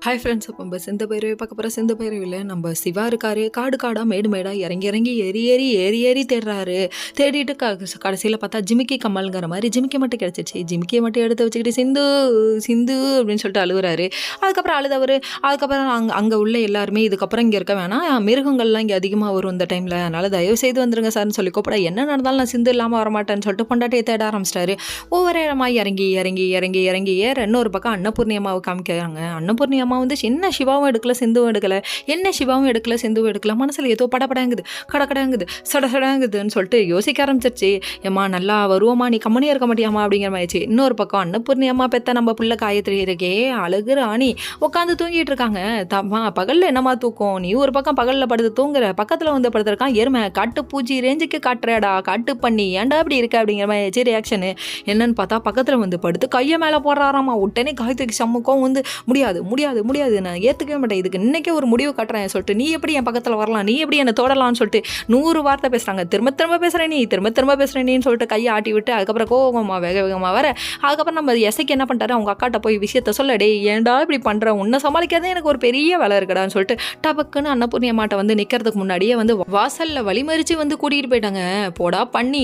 Hi friends. அப்போ நம்ம சிந்த பைரவி பார்க்க போகிற சிந்த பைரவியில் நம்ம சிவா இருக்காரு. காடு காடாக மேடு மேடாக இறங்கி இறங்கி ஏறி ஏறி ஏறி ஏறி தேடுறாரு. தேடிட்டு கடைசியில் பார்த்தா ஜிமிக்கி கம்மல்ங்கிற மாதிரி ஜிமிக்கி மட்டும் கிடச்சிச்சு. ஜிமிக்கியை மட்டும் எடுத்து வச்சுக்கிட்டு சிந்து சிந்து அப்படின்னு சொல்லிட்டு அழுகுறாரு. அதுக்கப்புறம் அழுதவர். அதுக்கப்புறம் அங்கே உள்ள எல்லாருமே இதுக்கப்புறம் இங்கே இருக்க வேணாம், மிருகங்கள்லாம் இங்கே அதிகமாக வரும் இந்த டைமில், அதனால் தயவு செய்து வந்துருங்க சார்னு சொல்லி கூப்பிட, என்ன நடந்தாலும் நான் சிந்து இல்லாமல் வரமாட்டேன்னு சொல்லிட்டு பொண்டாட்டியை தேட ஆரம்பிச்சிட்டாரு. ஒவ்வொரு இடமா இறங்கி இறங்கி இறங்கி இறங்கி ஏற இன்னொரு பக்கம் அன்னபூர்ணி அம்மாவை காமிக்கிறாங்க. அன்னபூர்ணி அம்மா வந்து என்ன சிவாவும் எடுக்கல சிந்துவும் எடுக்கல, என்ன சிவாவும் எடுக்கல சிந்துவும் எடுக்கல, மனசில் ஏதோ படப்படாங்குது கடக்கடாங்குது சடசடாங்குதுன்னு சொல்லிட்டு யோசிக்க ஆரம்பிச்சிருச்சு. ஏம்மா நல்லா வருவோமா, நீ கம்மனியாக இருக்க மாட்டியாமா அப்படிங்கிற மாதிரிச்சு. இன்னொரு பக்கம் அன்னபூர்ணி அம்மா பெத்த நம்ம பிள்ளை காயத்ரி இருக்கே அழகு ராணி உட்காந்து தூங்கிட்டு இருக்காங்க. தம்மா பகலில் என்னம்மா தூக்கம், நீ ஒரு பக்கம் பகலில் படுத்து தூங்குற, பக்கத்தில் வந்து படுத்துருக்கான் எருமை காட்டு பூச்சி ரேஞ்சுக்கு காட்டுறடா காட்டு பண்ணி ஏன்டா அப்படி இருக்க அப்படிங்கிற மாதிரி ரியாக்ஷனு. என்னன்னு பார்த்தா பக்கத்தில் வந்து படுத்து கையை மேலே போடுறாராமா. உடனே காயத்ரிக்கு சம்முக்கம் வந்து முடியாது முடியாது முடியாது, நான் ஏற்றுக்கவே மாட்டேன், இதுக்கு இன்றைக்கே ஒரு முடிவு கட்டுறேன் சொல்லிட்டு, நீ எப்படி என் பக்கத்தில் வரலாம், நீ எப்படி என்னை தொடலாம்னு சொல்லிட்டு 100 வார்த்தை பேசுகிறாங்க. திரும்ப திரும்ப பேசுகிறேன் நீ, திரும்ப திரும்ப பேசுகிறேன் நீன்னு சொல்லிட்டு கையை ஆட்டி விட்டு அதுக்கப்புறம் கோவமாக வேக வேகமாக வர, அதுக்கப்புறம் நம்ம எசைக்கு என்ன பண்ணிட்டாரு, அவங்க அக்காட்ட போய் விஷயத்த சொல்ல, டே ஏன்டா இப்படி பண்ணுற, உன்னை சமாளிக்காதே எனக்கு ஒரு பெரிய வேலை இருக்கடான்னு சொல்லிட்டு டபக்குன்னு அன்னபூர்ணி அம்மாட்ட வந்து நிற்கிறதுக்கு முன்னாடியே வந்து வாசலில் வழிமறிச்சு வந்து கூட்டிகிட்டு போயிட்டாங்க. போடா பண்ணி